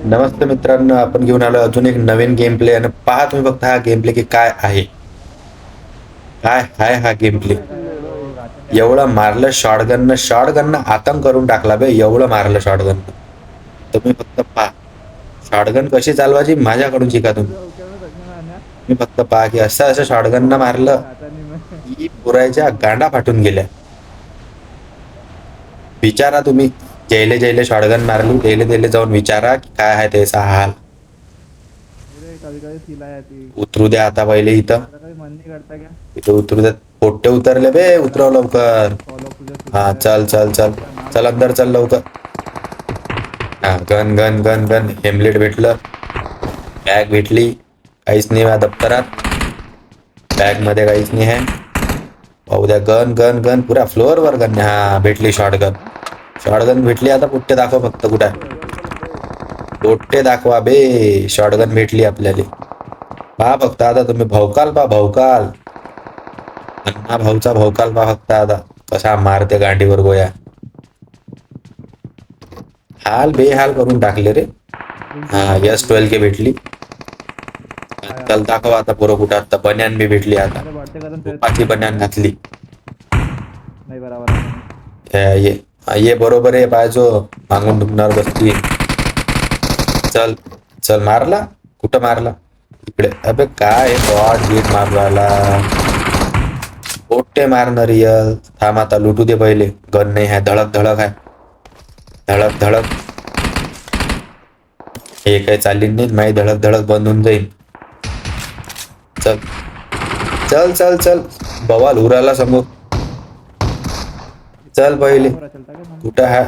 नमस्ते मित्रांनो, आपण घेऊन आलो अजून एक नवीन गेम प्ले. आणि पहा तुम्ही फक्त हा गेम प्ले की काय आहे. काय आहे हा गेम प्ले. एवढं मारलं शॉटगननं आतंक करून टाकला बे. एवढं मारलं शॉटगननं. तुम्ही फक्त पहा शॉटगन कशी चालवायची माझ्याकडून शिका तुम्ही. मी फक्त पहा की असं शॉटगननं मारलं की पुरायच्या गांडा फाटून गेल्या. विचारा तुम्ही, जैले जैले शॉटगन मारली तेले जाऊन विचारा की काय आहे त्याचा हाल. उतरू द्या आता पहिले इथं. इथं उतरू द्या. पोट्टे उतरले बे. उतरव लवकर. हा चल चल चल चल अंदर चल लवकर. हा गन गन गन गन हेमलेट भेटलं. बॅग भेटली. काहीच नाही माझ्या दप्तरात. बॅग मध्ये काहीच नाही आहे. पाहू द्या. गन गन गन पुऱ्या फ्लोअर वर गन. हा भेटली शॉटगन. शॉटगन भेटली. आता पुट्टे दाखव फक्त कुठे आहे. पोट्टे दाखवा बे. शॉटगन भेटली आपल्याला. पहा फक्त आता तुम्ही भवकाल पहा भवकाल. अन्ना भाऊचा भवकाल पहा फक्त आता. कसा मारते गांडीवर गोया. हाल बेहाल करून टाकले रे. हा S12 के भेटली. चल दाखव आता पोरं कुठं. आता बन्यान बी भेटली. आता पाची बन्यान घातली. ये बरोबर आहे. पाहिजो मागून दुखणार बसती. चल चल मारला. कुठं मारला. इकडे. अबे काय बॉट गेट मारवायला. पोट्टे मारणार रियल. थांब आता लुटू दे पहिले. गन नाही आहे. धडक धडक आहे. धडक धडक. हे काही चालली नाही. माही धडक धडक बंद होऊन जाईल. चल चल चल चल. बवाल उराला समोर. चल पहिले. कुठं आहे.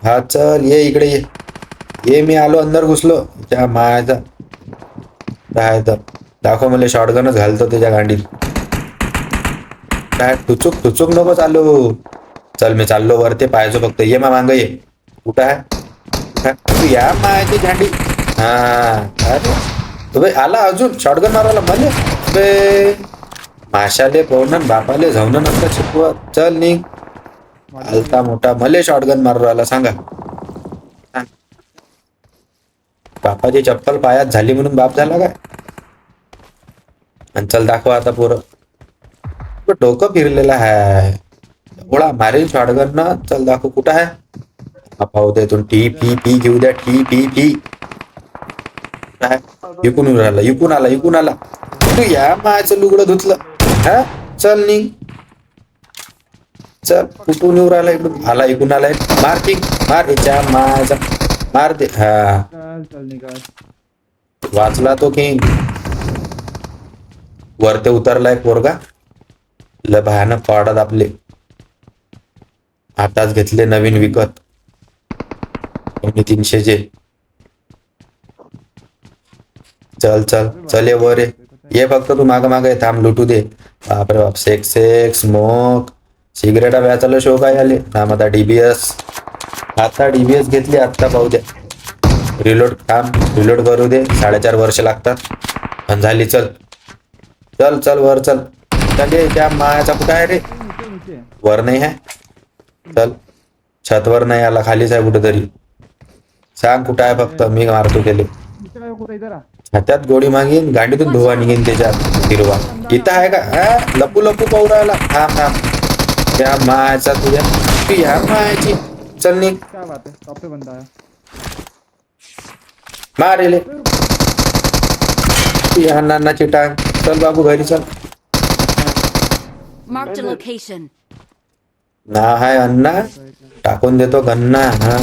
हा चल ये इकडे ये. ये मी आलो. अंदर घुसलो. त्या मायाचा काय तर दाखव मला. शॉटगनच घालतो त्याच्या गांडीत. काय टुचूक टुचूक नको चालू. चल मी चाललो वरती. पाहायचो फक्त. ये मा मांग ये. कुठं आहे. तू या मायाची गांडी. हा अरे तुम्ही आला अजून शॉटगन मारायला मला बे. माशाले पवनन बापाले जाऊन नंतर शिकवत. चल निघ. आलता मोठा मले शॉटगन मारू राहिला सांगा. बापाची चप्पल पायात झाली म्हणून बाप झाला काय. आणि चल दाखवा आता पोरं. डोकं फिरलेलं आहे. एवढा मारेल शॉटगन ना. चल दाखव कुठं आहे. पाहू दे तू. टी पी पी घेऊ द्या. T P P. इकून राहिला. इकून आला. इकून आला. तू या मायचं लुगडं धुतलं. हा चल निघ. चल कुठून येऊ राहिला. इकडून आला. इकून आलाय. मार किंग मार. याच्या मायचा मार दे. हा वाचला तो किंग. वरते उतरलाय पोरगा. ल भयानक पाडात आपले. आताच घेतले नवीन विकत. 300चे. चल चल चल ये वर ये फक्त तू माग माग ये. थांब लुटू दे. बापरे बाप. सेक्स स्मोक सिगरेटा व्याचाला शो काय आले. थांब आता DBS. आता DBS घेतली. आत्ता पाहू द्या. रिलोड. थांब रिलोड करू दे. 4.5 वर्ष लागतात. आणि झाली. चल चल चल वर चल. चल ये. त्या मायाचा कुठं आहे रे. वर नाही आहे. चल छतवर नाही आला. खालीच आहे कुठेतरी. सांग कुठं आहे फक्त. मी मारतो केले. हातात गोळी मागीन. गांडीतून धुवा निघेन त्याच्यात हिरवा. इथं आहे का. हा लपू लपू पाहू राहिला. थांब थांब. त्या मायाचा तुझ्या तू या मायाची. चल निघ. मारेले या नानाची टांग. चल बाबू घरी चल. Marked a location. ना हाय अण्णा. टाकून देतो गन्ना. हा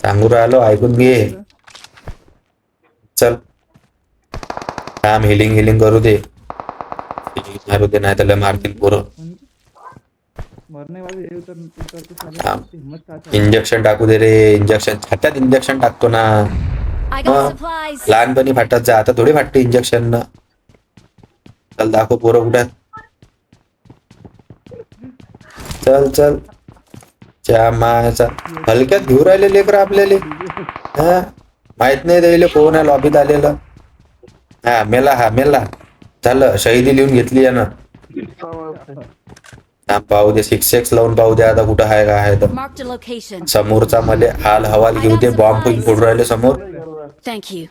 सांगू राहिलो ऐकून घे. चल काम हिलिंग करू दे. मारू दे नाही त्याला मारतील पोरं. इंजेक्शन टाकू दे रे. इंजेक्शन छात्यात इंजेक्शन टाकतो ना. I got supplies. लहानपणी फाटत जा. आता थोडी फाटते इंजेक्शन न. चल दाखव पोरं कुठे. चल चल. च्या मायाचा हलक्यात घेऊ राहिले लेकर आपल्याला. हा माहित नाही द्यायला कोण आहे लॉबीत आलेलं. हा मेला. हा मेला. झालं. शहीदी लिहून घेतली यानं. थांब पाहू दे 6x लावून पाहू दे आता कुठं आहे का आहे तर Marked a location. समोरचा मले हाल हवाल घेऊ दे बॉम्ब पण फोडून राहिले समोर Thank you.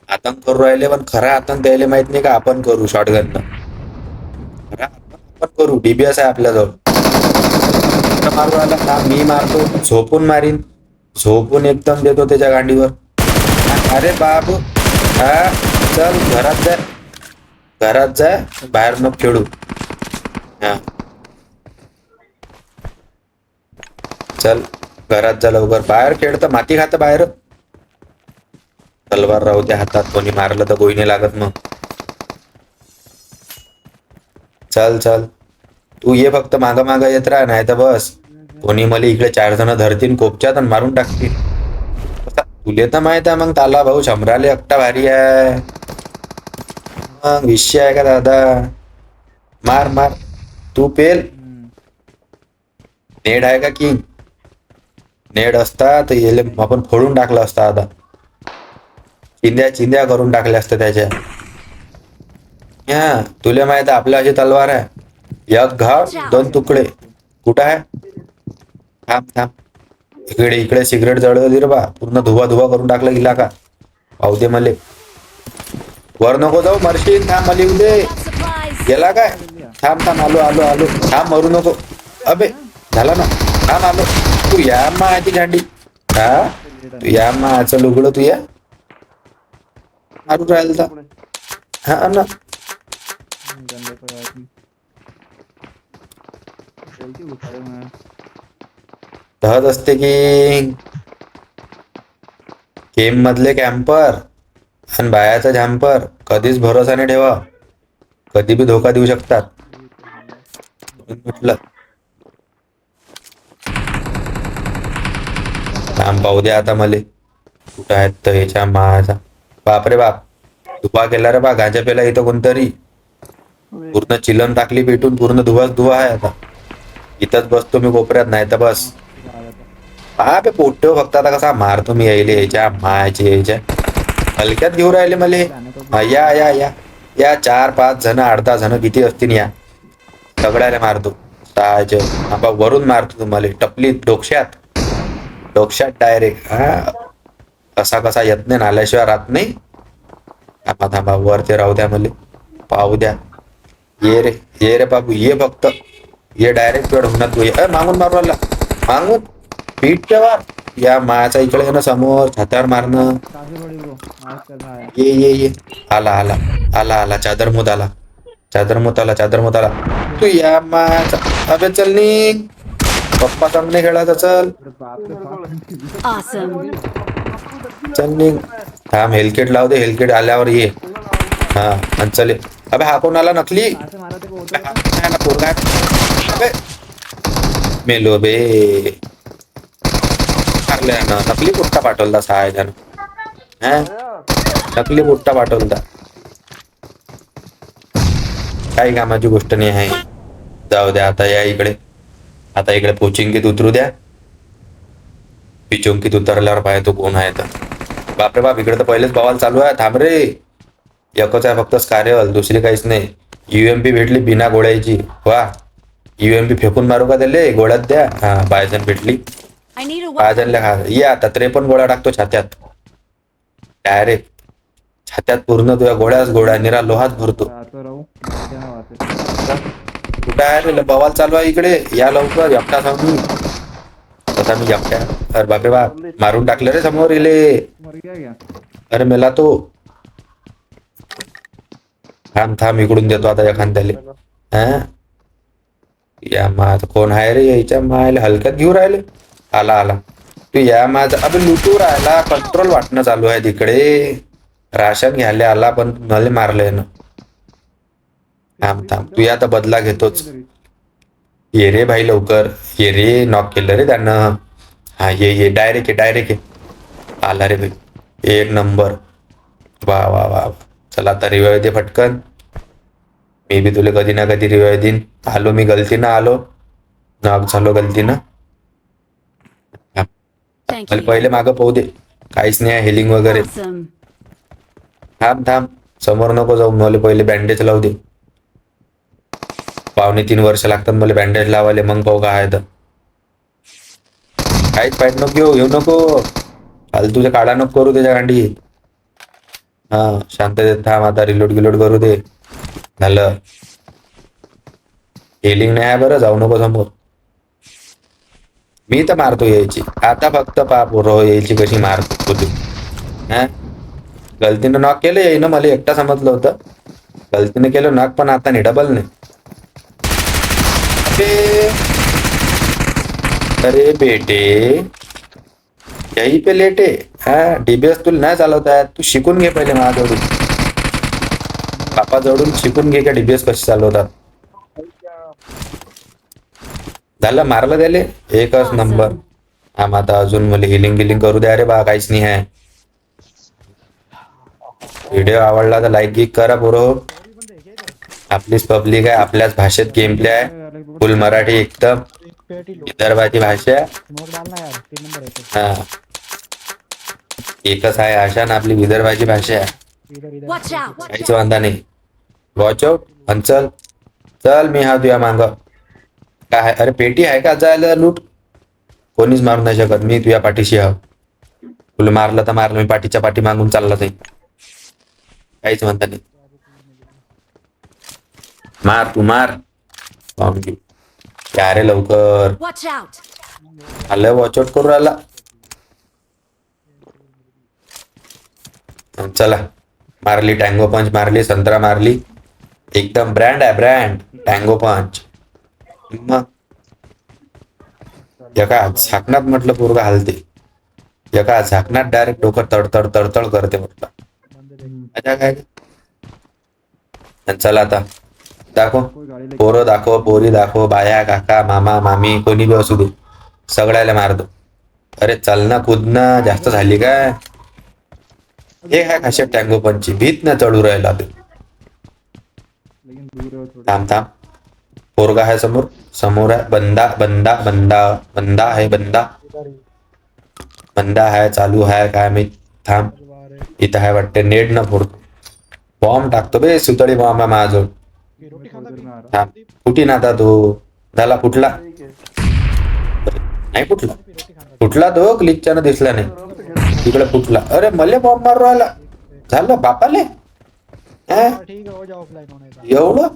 आतंक करू राहिले पण खरा आतंक द्यायला माहित नाही का आपण करू शॉटगन खरा आतंक आपण करू डीबीएस आहे आपल्याजवळ मारू राहिला हा मी मारतो झोपून मारीन झोपून एकदम देतो त्याच्या गांडीवर अरे बाबू हा चल घरात जा बाहेर मग खेळू हा चल घरात जा लवकर बाहेर खेळतं माती खातं बाहेर तलवार राहू द्या हातात कोणी मारलं तर गोळी नाही लागत मग चल तू ये फक्त मागं येत राहा नाही तर बस कोणी मला इकडे 4 जण धरतील कोपच्यात आणि मारून टाकतील तुले तर माहित आहे मग ताला भाऊ शंभराले एकटा भारी आहे मग विषय आहे का दादा मार तू पेल नेड आहे का किंग नेड असता तर येले आपण फोडून टाकलं असता आता चिंध्या करून टाकल्या असत्या त्याच्या हा तुला माहित आहे आपल्या अशी तलवार आहे एक घाव 2 तुकडे कुठं आहे थांब इकडे सिगरेट जळवली रे बा पूर्ण धुवा करून टाकलं गेला का पाहू दे मले वर नको जाऊ मरशील थांब मला येऊ दे Got supplies. गेला काय थांब आलो थांब मरू नको अबे झाला ना थांब आलो तू या माची गांडी हा तू या माचं लुगडं तू या मारू राहिल हा ना तहत असते की गेम मधले कॅम्पर आणि बायाचा झॅम्पर कधीच भरोसा नाही ठेवा कधी बी धोका देऊ शकतात म्हटलं काम पाहू दे आता मले कुठं आहेत तर याच्या माचा बापरे बाप धुवा केला रे बा गांजा पेला इथं कोणतरी पूर्ण चिलम टाकली पेटून पूर्ण धुवा आहे आता इथंच बसतो मी कोपऱ्यात नाही तर बस हा पे पोट्यो फक्त आता कसा मारतो मी यायच्या याच्या हलक्यात घेऊ राहिले मले या 4-5 जण 8-10 जण किती असतील या सगळ्याला मारतो वरून मारतो तुम्हाला टपली डोक्यात डायरेक्ट हा कसा येत नाही नाल्याशिवाय राहत नाही थांबा वर ते राहू द्या मले पाहू द्या ये रे बाबू ये फक्त ये डायरेक्ट वेळ होणार तू ये मागून मारू आला मागून पीठ ठेवा या मायाचा इकडे ना समोर छात्यावर मारणं ये आला चादर मुत आला तू या मायाचा अबे चल नी पप्पा चांगले खेळायचा चल Awesome. चल नी थांब हेलकेट लाव दे हेलकेट आल्यावर ये हा आणि चले अबे हा कोण आला नकली पोरगा मेलो बे नकली पुट्टा पाठवला सहायजन हा नकली पुट्टा पाठवला काही कामाची गोष्ट नाही आहे जाऊ द्या आता या इकडे पोचिंकीत उतरू द्या पिचोंकीत उतरल्यावर पाहतो कोण आहे तर बापरे बाप इकडे तर पहिलेच बवाल चालू आहे थांब रे एकच आहे फक्त स्कार्यल दुसरी काहीच नाही UMP भेटली बिना गोळ्याची वा UMP फेकून मारू का त्याले गोळ्यात द्या हा बायजन भेटली I need a weapon. बायजनला खा ये आता 53 गोळ्या टाकतो छात्यात डायरेक्ट छात्यात पूर्ण तुझ्या गोळ्या निरा लोहात भरतो कुठं आहे रे बवाल चालू आहे इकडे या लवकर एकटा सांगू तसा मी एकट्या अरे बापरे बाप मारून टाकलं रे समोर इले अरे मेला तो थांब इकडून देतो आता एखाद्याले हा या माझ कोण आहे रे याच्या मायला हलक्यात घेऊ राहिले आला तू या माझा अबे लुटू राहिला कंट्रोल वाटणं चालू आहे तिकडे राशन घ्यायला आला पण नले मारले ना थांब तू या आता बदला घेतोच ये रे भाई लवकर ये रे नॉक केलं रे त्यानं हा ये डायरेक्ट आला रे भाई एक नंबर वा चला आता रिवाय दे फटकन मी बी तुला कधी ना कधी रिवाय देईन आलो मी गलतीनं आलो नॉक झालो गलतीनं Thank मला you. पहिले मागं पाहू दे काहीच नाही हेलिंग वगैरे Awesome. थांब समोर नको जाऊ मला पहिले बँडेज लावू दे 2.5-3 वर्ष लागतात मला बँडेज लावायला, मग पाहू काय आहे तर. काहीच फाईट नको घेऊ नको, फालतूच्या काढा नको करू त्याच्या गांडी. हा शांततेत थांब, आता रिलोड गिलोड करू दे. झालं, हेलिंग नाही आहे बरं, जाऊ नको समोर. मी तर मारतो यायची आता, फक्त पाप रो यायची कशी मारतो तू. हा गलतीनं नॉक केलं येईन, मला एकटा समजलं होतं गलतीने केलं नॉक, पण आता नाही, डबल नाही. अरे बेटे यही पे लेटे. हा डीबीएस तुला नाही चालवता येत, तू शिकून घे पहिले माझ्याजवळून, बापा जवळून शिकून घे का डीबीएस कशी चालवतात. झालं, मारलं त्याले, एकच नंबर. आम आता अजून मला हिलिंग गिलिंग करू द्या रे बा, काहीच नाही आहे. व्हिडिओ आवडला तर लाईक गिक करा पोरो. आपलीच पब्लिक आहे, आपल्याच भाषेत गेम प्ले आहे, फुल मराठी एकदम विदर्भाची भाषा. हा एकच आहे आशा ना, आपली विदर्भाची भाषा आहे, Watch out! काहीच वांधा नाही. वॉच आउट आणि चल चल, मी हा तुझ्या मांग काय. अरे पेटी आहे का जायला लूट, कोणीच मारू नाही शकत, मी तुझ्या पाठीशी आहे. तुला मारलं तर मारलं, मी पाठीच्या पाठी मागून चालला जाईल, काहीच म्हणता नाही. मार तू मार, क्या रे लवकर Watch out! आलं, वॉचआउट करू राहिला. चला, मारली टँगो पंच, मारली संत्रा, मारली एकदम ब्रँड आहे, ब्रँड टँगो पंच. मग एका झाकणात म्हटलं पोरगा हालते, एका झाकणात डायरेक्ट डोकं तडतड तडतड करते म्हटलं. अच्छा काय. चला आता दाखव पोरं, दाखव पोरी, दाखव बाया, काका, मामा, मामी, कोणी बी असू दे, सगळ्याला मारतो. अरे चल ना, कूद ना, जास्त झाली काय. हे काय खाशे टँगो पंची, भीत ना चढू राहिला तू. थांब थांब, पोरगा आहे समोर, समोर आहे बंदा, बंदा बंदा बंदा आहे, बंदा बंदा आहे, चालू आहे काय मी. थांब, इथं आहे वाटते, नेट न फोडतो, बॉम्ब टाकतो बे, सुतळी बॉम्ब आहे माझं. थांब, फुटी ना आता तो, झाला फुटला, नाही फुटला, फुटला तो क्लिकच्या न दिसला नाही, तिकडे फुटला. अरे मले बॉम्ब मारू राहिला, झालं बापाले. एवढं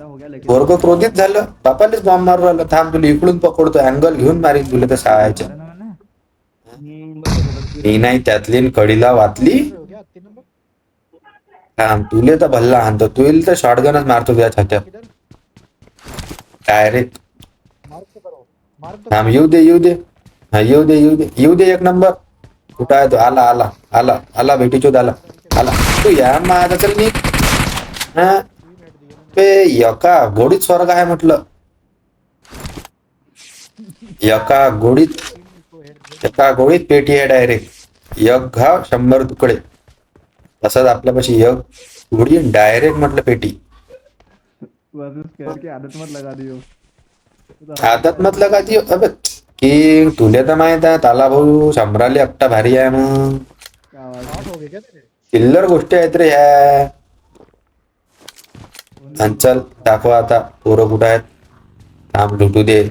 वर्ग क्रोधित झालं, बापालेच बॉम्ब मारू राहिलं. थांब, तुला इकडून पकडतो, अँगल घेऊन मारीन तुला तर सहायच्या. मी नाही त्यातली कडीला वाचली. थांब, तुले तर भल्ला आणतो, तुला तर शॉटगनच मारतो तुझ्या छात्यात डायरेक्ट. थांब, येऊ दे येऊ दे, हा येऊ दे येऊ दे येऊ दे, एक नंबर. कुठं आहे तो, आला आला आला आला, भेटी चोद आला आला, तू या माझा चल नी. हा पे एका गोडीत स्वर्ग आहे म्हटलं, एका गोळीत पेटी आहे डायरेक्ट, एक घाव 100 तुकडे. तसंच आपल्यापाशी एक गोळी डायरेक्ट म्हटलं पेटी. आदत मत लगा दियो. अबे की तुले तर माहित आहे, ताला भाऊ शंभराले एकटा भारी आहे, मग चिल्लर गोष्टी आहेत रे ह्या. चल दाखव आता पोरं कुठं आहेत. थांब, लुटू दे,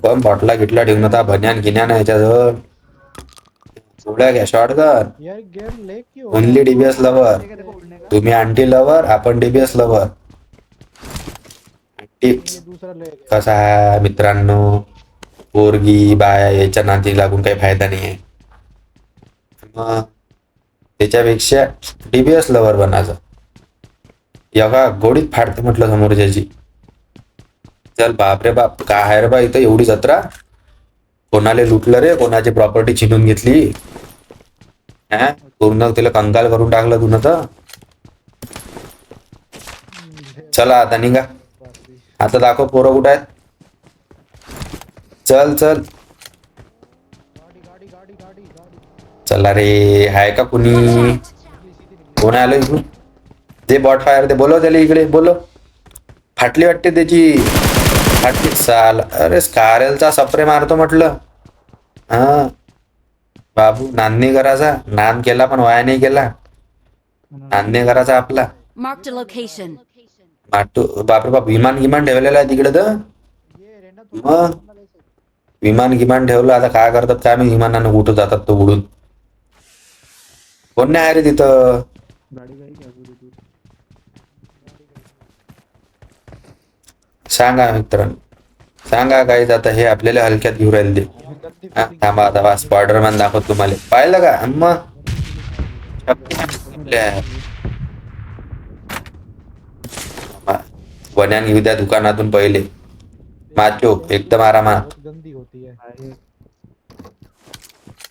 पण बॉटला गिटला ठेवून होता, बन्यान गिन्यान ह्याच्याजवळ, गोळ्या घ्या, शॉटगन. ओनली डीबीएस लवर, तुम्ही आंटी लवर, आपण डीबीएस लवर. टिप्स कसा आहे मित्रांनो, पोरगी बाया याच्या नादी लागून काही फायदा नाही आहे, मग त्याच्यापेक्षा डीबीएस लवर बनायचं. एका गोडीत फाडते म्हटलं समोरच्याची. चल बाप रे बाप, काय आहे रे बा इथं एवढी जत्रा, कोणाला लुटलं रे, कोणाची प्रॉपर्टी छिनून घेतली, हा पूर्ण तिला कंगाल करून टाकलं तू तर. चला आता निघा, आता दाखव पोरं कुठं आहेत. चल चल, चला रे, आहे का कुणी, कोण आलं इकडून, ते बॉट फायर ते बोलव त्याला इकडे, बोलव. फाटली वाटते त्याची, फाटली साल. अरे स्कारलचा स्प्रे मारतो म्हटलं. हा बाबू, नांदणी करायचा, नांद केला पण वाया नाही केला, नांदणी करायचा आपला. Marked a location. माटू बापरे बाप, विमान गिमान ठेवलेलं आहे तिकडे तर. मग विमान गिमान ठेवलं, आता काय करतात काय मी, विमानानं कुठं जातात तो उडून. कोण नाही आहे रे तिथं. सांगा मित्रांनो, सांगा काही आता हे आपल्याला हलक्यात घेऊ राहिले ते. हा, थांबा आता वा स्पायडरमॅन दाखवत तुम्हाला, पाहिलं का मग. वन्यान घेऊ द्या दुकानातून पहिले. माचो एकदम आरामात.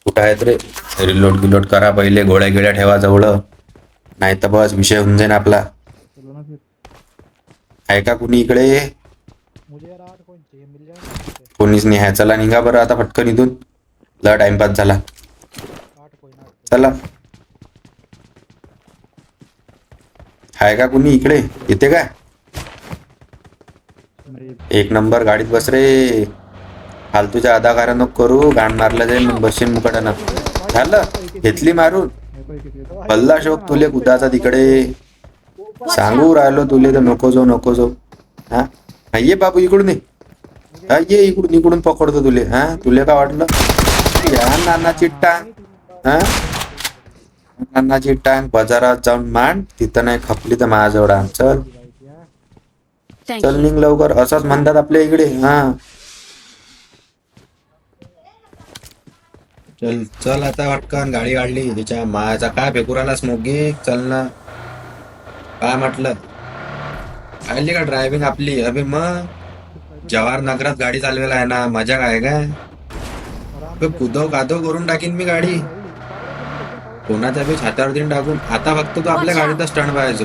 कुठं आहेत रे, रिलोड गिलोड करा पहिले, गोळ्या गिळ्या ठेवा जवळ, नाही तर बस विषय होऊन जाईन आपला. आहे का कुणी इकडे. कोणीच नाही आहे, चला निघा बरं आता पटकन इथून, लय टाइमपास झाला. चला, आहे का कुणी इकडे, येते का. एक नंबर गाडीत बस रे, फालतूच्या अदाकारा नको करू, गाण मारला जाईल मग बसशील मुकाटानं. झालं, घेतली मारून. भल्ला शोक तुले कुदाचा तिकडे, सांगू राहिलो तुले तर नको जाऊ नको जाऊ. हा ये बाबू इकडून ये. हा ये इकडून, इकडून पकडतो तुले. हा तुले काय वाटलं, या नानाची टांग. हा नानाची टांग बाजारात जाऊन मांड, तिथं नाही खपली तर माझ्याजवळ आण. चल Thank चल you. निघ लवकर, असंच म्हणतात आपल्या इकडे. हा चल चल आता पटकन, गाडी काढली तिच्या मायाचा काय फेकुराला स्मोकी. चल ना, काय म्हटलं, आली का ड्रायव्हिंग आपली. अबे मग जवाहर नगरात गाडी चालवेला आहे ना, मजा काय काय. कुदव कादव करून टाकीन मी गाडी, कोणाच्या बी छात्यावर देऊन टाकून. आता फक्त तो आपल्या गाडीचा स्टंट पाहायचो,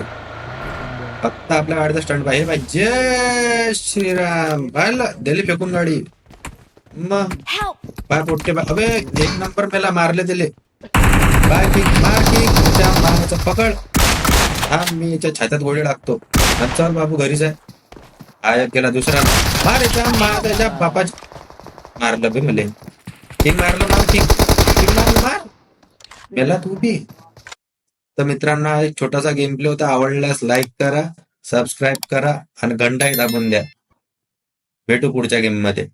फक्त आपल्या गाडीचा स्टंट पाहिजे. जय श्रीराम, पाहिलं दिली फेकून गाडी. मग Help! पाय पोटके अबे, एक नंबर मेला मारले दिले. बाय किक मार किक, तुझ्या मारायचं पकड. हा मी याच्या छात्यात गोळी टाकतो. चल बाबू घरीच आहे. हा एक गेला, दुसरा मार याच्या त्याच्या बापाची. मारलं बे मले, किंग मारलं, मार किंग, किंग मारलं, मार मेला तू बी. तर मित्रांनो, हा एक छोटासा गेम प्ले होता, आवडल्यास लाईक करा, सबस्क्राईब करा आणि घंटाही दाबून द्या. भेटू पुढच्या गेम मध्ये.